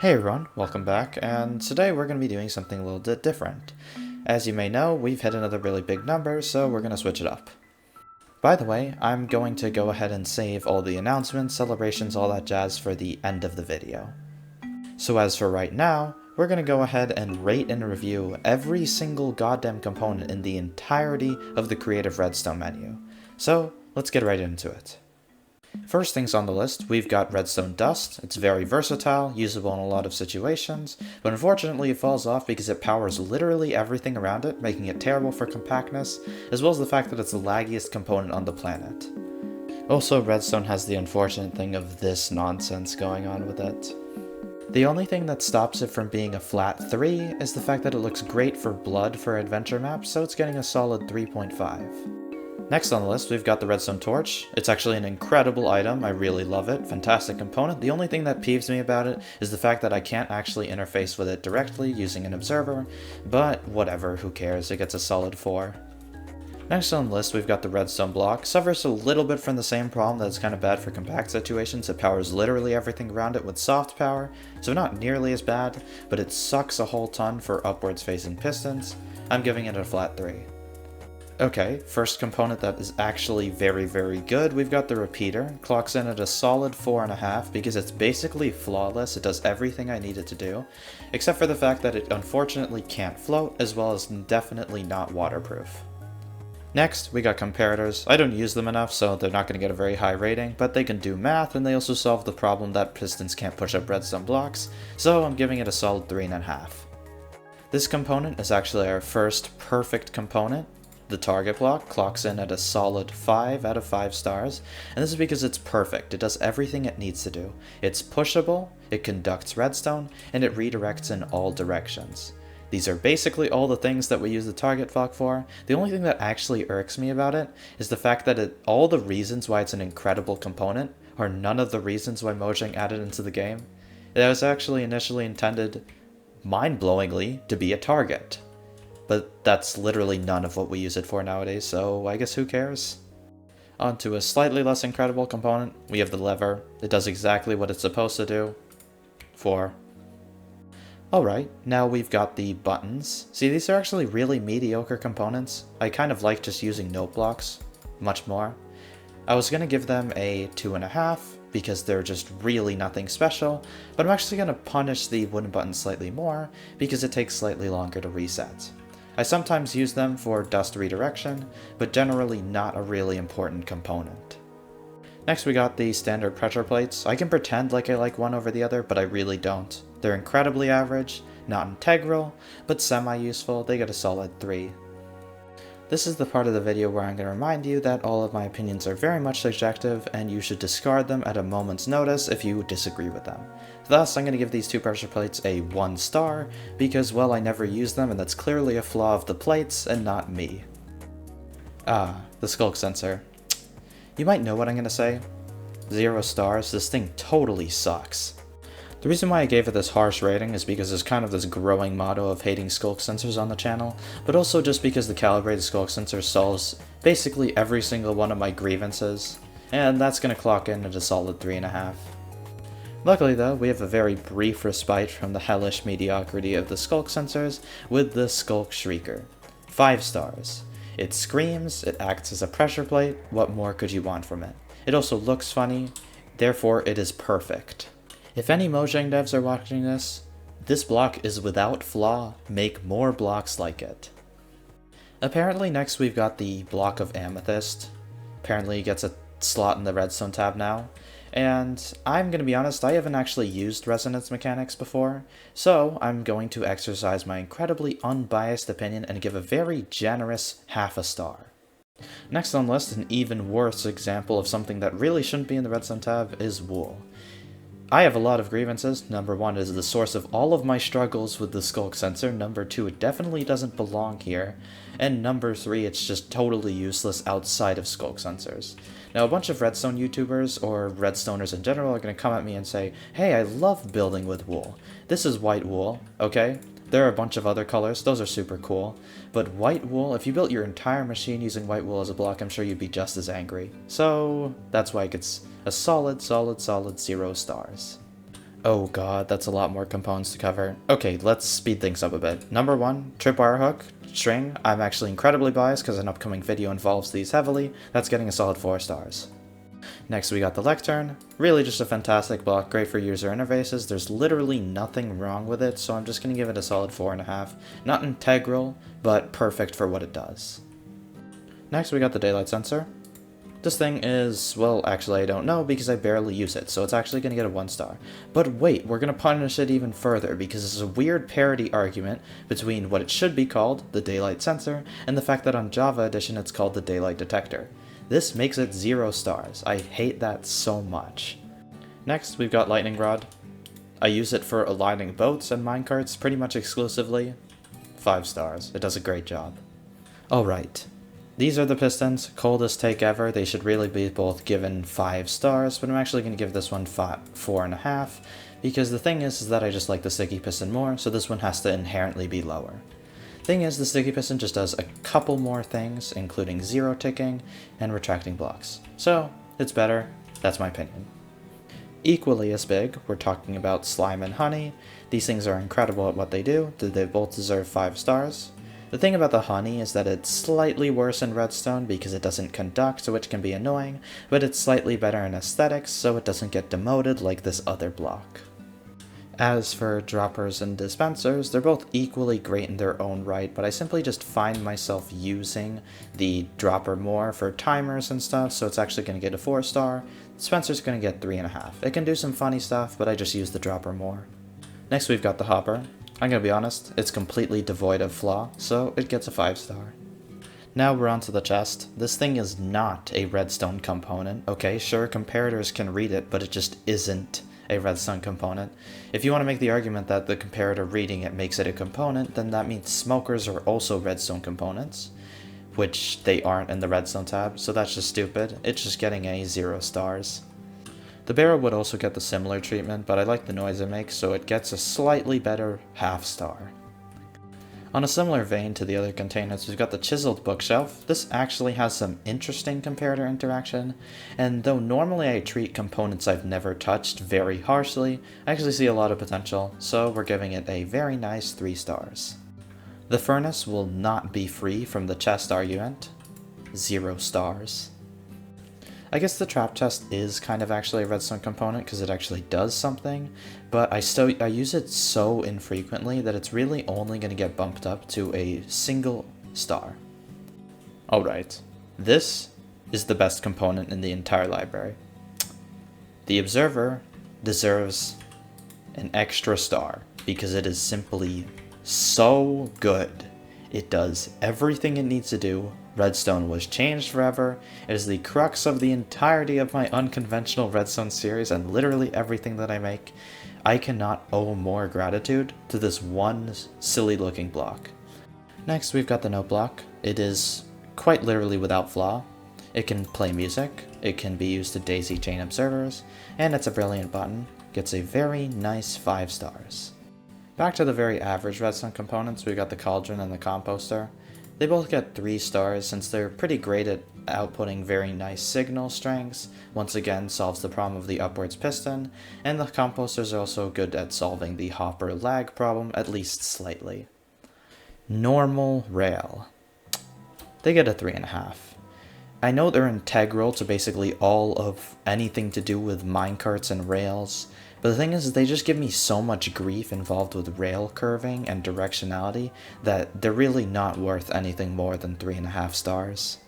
Hey everyone, welcome back, and today we're going to be doing something a little bit different. As you may know, we've hit another really big number, so we're going to switch it up. By the way, I'm going to go ahead and save all the announcements, celebrations, all that jazz for the end of the video. So as for right now, we're going to go ahead and rate and review every single goddamn component in the entirety of the Creative Redstone menu. So let's get right into it. First things on the list, we've got Redstone Dust. It's very versatile, usable in a lot of situations, but unfortunately it falls off because it powers literally everything around it, making it terrible for compactness, as well as the fact that it's the laggiest component on the planet. Also, Redstone has the unfortunate thing of this nonsense going on with it. The only thing that stops it from being a flat 3 is the fact that it looks great for blood for adventure maps, so it's getting a solid 3.5. Next on the list, we've got the Redstone Torch. It's actually an incredible item, I really love it, fantastic component. The only thing that peeves me about it is the fact that I can't actually interface with it directly using an observer, but whatever, who cares, it gets a solid 4. Next on the list, we've got the Redstone Block. Suffers a little bit from the same problem that it's kind of bad for compact situations. It powers literally everything around it with soft power, so not nearly as bad, but it sucks a whole ton for upwards facing pistons. I'm giving it a flat 3. Okay, first component that is actually very good, we've got the repeater. Clocks in at a solid 4.5 because it's basically flawless, it does everything I need it to do, except for the fact that it unfortunately can't float, as well as definitely not waterproof. Next, we got comparators. I don't use them enough, so they're not going to get a very high rating, but they can do math, and they also solve the problem that pistons can't push up redstone blocks, so I'm giving it a solid 3.5. This component is actually our first perfect component. The target block clocks in at a solid 5 out of 5 stars, and this is because it's perfect. It does everything it needs to do. It's pushable, it conducts redstone, and it redirects in all directions. These are basically all the things that we use the target block for. The only thing that actually irks me about it is the fact that all the reasons why it's an incredible component are none of the reasons why Mojang added into the game. It was actually initially intended, mind-blowingly, to be a target. But that's literally none of what we use it for nowadays, so I guess who cares? On to a slightly less incredible component, we have the lever. It does exactly what it's supposed to do. 4. Alright, now we've got the buttons. See, these are actually really mediocre components. I kind of like just using note blocks much more. I was going to give them a 2.5 because they're just really nothing special, but I'm actually going to punish the wooden buttons slightly more because it takes slightly longer to reset. I sometimes use them for dust redirection, but generally not a really important component. Next we got the standard pressure plates. I can pretend like I like one over the other, but I really don't. They're incredibly average, not integral, but semi-useful. They get a solid 3. This is the part of the video where I'm going to remind you that all of my opinions are very much subjective, and you should discard them at a moment's notice if you disagree with them. Thus, I'm going to give these two pressure plates a 1 star, because, well, I never use them, and that's clearly a flaw of the plates, and not me. The skulk sensor. You might know what I'm going to say. 0 stars, this thing totally sucks. The reason why I gave it this harsh rating is because there's kind of this growing motto of hating skulk sensors on the channel, but also just because the calibrated skulk sensor solves basically every single one of my grievances, and that's going to clock in at a solid 3.5. Luckily though, we have a very brief respite from the hellish mediocrity of the skulk sensors with the Skulk Shrieker. 5 stars. It screams, it acts as a pressure plate, what more could you want from it? It also looks funny, therefore it is perfect. If any Mojang devs are watching this block is without flaw, make more blocks like it. Apparently next we've got the block of amethyst. Apparently it gets a slot in the redstone tab now. And I'm going to be honest, I haven't actually used resonance mechanics before, so I'm going to exercise my incredibly unbiased opinion and give a very generous half a star. Next on the list, an even worse example of something that really shouldn't be in the redstone tab is wool. I have a lot of grievances. Number 1 is the source of all of my struggles with the skulk sensor. Number 2, it definitely doesn't belong here. And number 3, it's just totally useless outside of skulk sensors. Now a bunch of redstone YouTubers, or redstoners in general, are going to come at me and say, hey, I love building with wool. This is white wool, okay? There are a bunch of other colors, those are super cool. But white wool, if you built your entire machine using white wool as a block, I'm sure you'd be just as angry. So that's why it gets a solid 0 stars. Oh god, that's a lot more components to cover. Okay, let's speed things up a bit. Number 1, tripwire hook, string. I'm actually incredibly biased because an upcoming video involves these heavily. That's getting a solid 4 stars. Next we got the lectern. Really just a fantastic block, great for user interfaces. There's literally nothing wrong with it, so I'm just going to give it a solid 4.5. Not integral, but perfect for what it does. Next we got the daylight sensor. This thing is, well, actually I don't know because I barely use it, so it's actually going to get a 1 star. But wait, we're going to punish it even further because it's a weird parody argument between what it should be called, the daylight sensor, and the fact that on Java Edition it's called the daylight detector. This makes it 0 stars. I hate that so much. Next, we've got lightning rod. I use it for aligning boats and minecarts pretty much exclusively. 5 stars. It does a great job. Alright. These are the pistons, coldest take ever. They should really be both given 5 stars, but I'm actually going to give this one 4.5, because the thing is that I just like the sticky piston more, so this one has to inherently be lower. Thing is, the sticky piston just does a couple more things, including 0 ticking and retracting blocks. So, it's better. That's my opinion. Equally as big, we're talking about slime and honey. These things are incredible at what they do. They both deserve 5 stars. The thing about the honey is that it's slightly worse in redstone because it doesn't conduct, which can be annoying, but it's slightly better in aesthetics, so it doesn't get demoted like this other block. As for droppers and dispensers, they're both equally great in their own right, but I simply just find myself using the dropper more for timers and stuff, so it's actually going to get a 4 star. Dispenser's going to get 3.5. It can do some funny stuff, but I just use the dropper more. Next we've got the hopper. I'm going to be honest, it's completely devoid of flaw, so it gets a 5 star. Now we're on to the chest. This thing is not a redstone component. Okay, sure, comparators can read it, but it just isn't a redstone component. If you want to make the argument that the comparator reading it makes it a component, then that means smokers are also redstone components, which they aren't in the redstone tab, so that's just stupid. It's just getting a 0 stars. The barrel would also get the similar treatment, but I like the noise it makes, so it gets a slightly better half star. On a similar vein to the other containers, we've got the chiseled bookshelf. This actually has some interesting comparator interaction, and though normally I treat components I've never touched very harshly, I actually see a lot of potential, so we're giving it a very nice 3 stars. The furnace will not be free from the chest argument. 0 stars. I guess the trap chest is kind of actually a redstone component because it actually does something, but I use it so infrequently that it's really only going to get bumped up to a single star. Alright, this is the best component in the entire library. The observer deserves an extra star because it is simply so good. It does everything it needs to do. Redstone was changed forever. It is the crux of the entirety of my unconventional redstone series and literally everything that I make. I cannot owe more gratitude to this one silly looking block. Next we've got the note block. It is quite literally without flaw. It can play music, it can be used to daisy chain observers, and it's a brilliant button. Gets a very nice 5 stars. Back to the very average redstone components, we've got the cauldron and the composter. They both get 3 stars since they're pretty great at outputting very nice signal strengths, once again solves the problem of the upwards piston, and the composters are also good at solving the hopper lag problem, at least slightly. Normal rail. They get a 3.5. I know they're integral to basically all of anything to do with minecarts and rails, but the thing is they just give me so much grief involved with rail curving and directionality that they're really not worth anything more than 3.5 stars.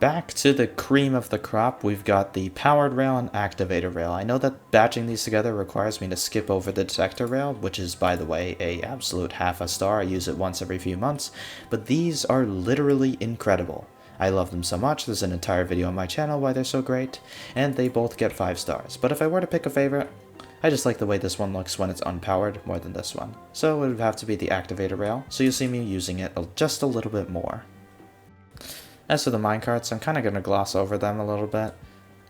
Back to the cream of the crop, we've got the powered rail and activator rail. I know that batching these together requires me to skip over the detector rail, which is, by the way, a absolute half a star. I use it once every few months, but these are literally incredible. I love them so much, there's an entire video on my channel why they're so great, and they both get 5 stars. But if I were to pick a favorite, I just like the way this one looks when it's unpowered more than this one. So it would have to be the activator rail, so you'll see me using it just a little bit more. As for the minecarts, I'm kind of going to gloss over them a little bit.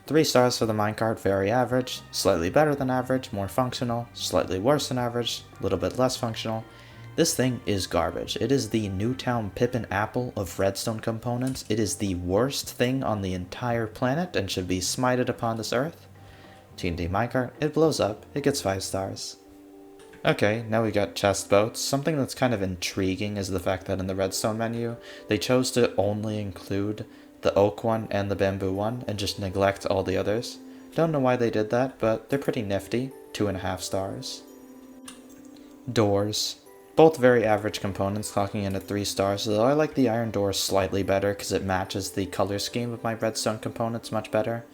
3 stars for the minecart, very average, slightly better than average, more functional, slightly worse than average, a little bit less functional. This thing is garbage. It is the Newtown Pippin Apple of redstone components. It is the worst thing on the entire planet and should be smited upon this earth. TNT minecart, it blows up, it gets 5 stars. Okay, now we got chest boats. Something that's kind of intriguing is the fact that in the redstone menu, they chose to only include the oak one and the bamboo one, and just neglect all the others. Don't know why they did that, but they're pretty nifty. 2.5 stars. Doors. Both very average components, clocking in at 3 stars, though I like the iron doors slightly better because it matches the color scheme of my redstone components much better.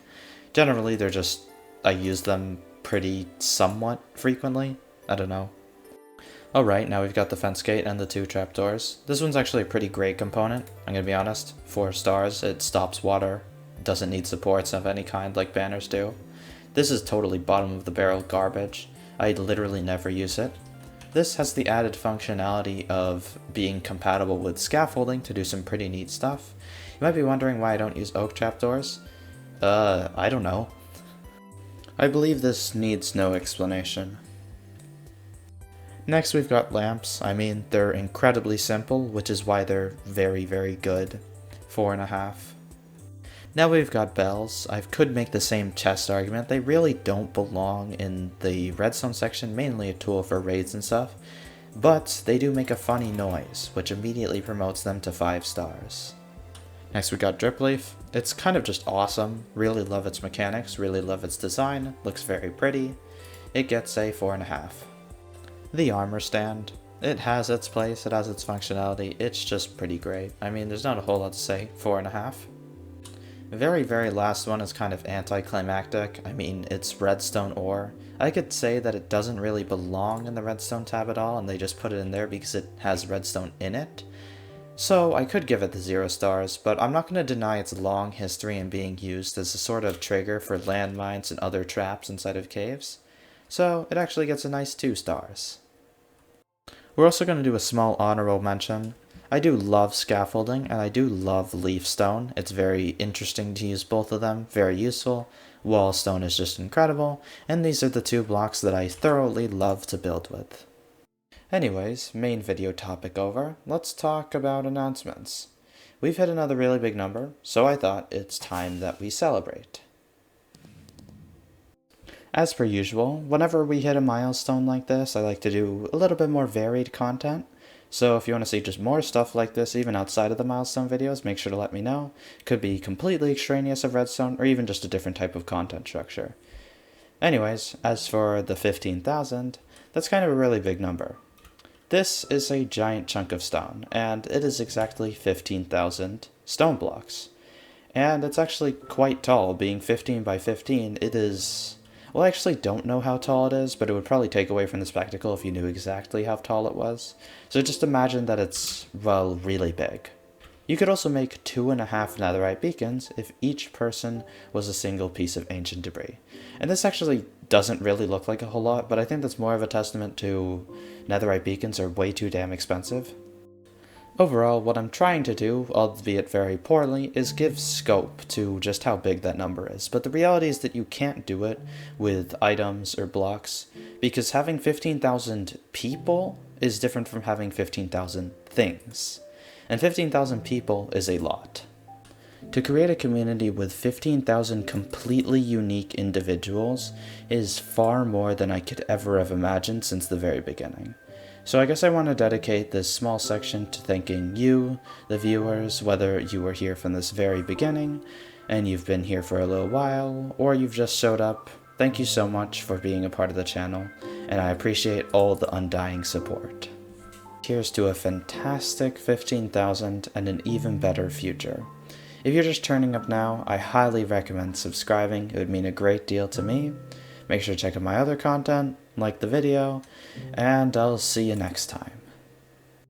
Generally, they're just, I use them pretty somewhat frequently. I don't know. Alright, now we've got the fence gate and the 2 trapdoors. This one's actually a pretty great component, I'm gonna be honest. 4 stars, it stops water, doesn't need supports of any kind like banners do. This is totally bottom of the barrel garbage. I literally never use it. This has the added functionality of being compatible with scaffolding to do some pretty neat stuff. You might be wondering why I don't use oak trapdoors. I don't know. I believe this needs no explanation. Next we've got lamps. I mean, they're incredibly simple, which is why they're very, very good. 4.5. Now we've got bells. I could make the same chest argument. They really don't belong in the redstone section, mainly a tool for raids and stuff. But they do make a funny noise, which immediately promotes them to 5 stars. Next we got drip leaf. It's kind of just awesome. Really love its mechanics, really love its design. Looks very pretty. It gets a 4.5. The armor stand. It has its place, it has its functionality, it's just pretty great. I mean, there's not a whole lot to say. 4.5. The very, very last one is kind of anticlimactic. I mean, it's redstone ore. I could say that it doesn't really belong in the redstone tab at all, and they just put it in there because it has redstone in it. So I could give it the 0 stars, but I'm not going to deny its long history in being used as a sort of trigger for landmines and other traps inside of caves. So it actually gets a nice 2 stars. We're also going to do a small honorable mention. I do love scaffolding, and I do love leaf stone. It's very interesting to use both of them, very useful. Wall stone is just incredible, and these are the 2 blocks that I thoroughly love to build with. Anyways, main video topic over, let's talk about announcements. We've hit another really big number, so I thought it's time that we celebrate. As per usual, whenever we hit a milestone like this, I like to do a little bit more varied content. So if you want to see just more stuff like this, even outside of the milestone videos, make sure to let me know. Could be completely extraneous of redstone, or even just a different type of content structure. Anyways, as for the 15,000, that's kind of a really big number. This is a giant chunk of stone, and it is exactly 15,000 stone blocks. And it's actually quite tall, being 15 by 15, it is... Well, I actually don't know how tall it is, but it would probably take away from the spectacle if you knew exactly how tall it was. So just imagine that it's, well, really big. You could also make 2.5 netherite beacons if each person was a single piece of ancient debris. And this actually doesn't really look like a whole lot, but I think that's more of a testament to netherite beacons are way too damn expensive. Overall, what I'm trying to do, albeit very poorly, is give scope to just how big that number is. But the reality is that you can't do it with items or blocks, because having 15,000 people is different from having 15,000 things. And 15,000 people is a lot. To create a community with 15,000 completely unique individuals is far more than I could ever have imagined since the very beginning. So I guess I want to dedicate this small section to thanking you, the viewers, whether you were here from this very beginning, and you've been here for a little while, or you've just showed up. Thank you so much for being a part of the channel, and I appreciate all the undying support. Here's to a fantastic 15,000 and an even better future. If you're just turning up now, I highly recommend subscribing. It would mean a great deal to me. Make sure to check out my other content, like the video, and I'll see you next time.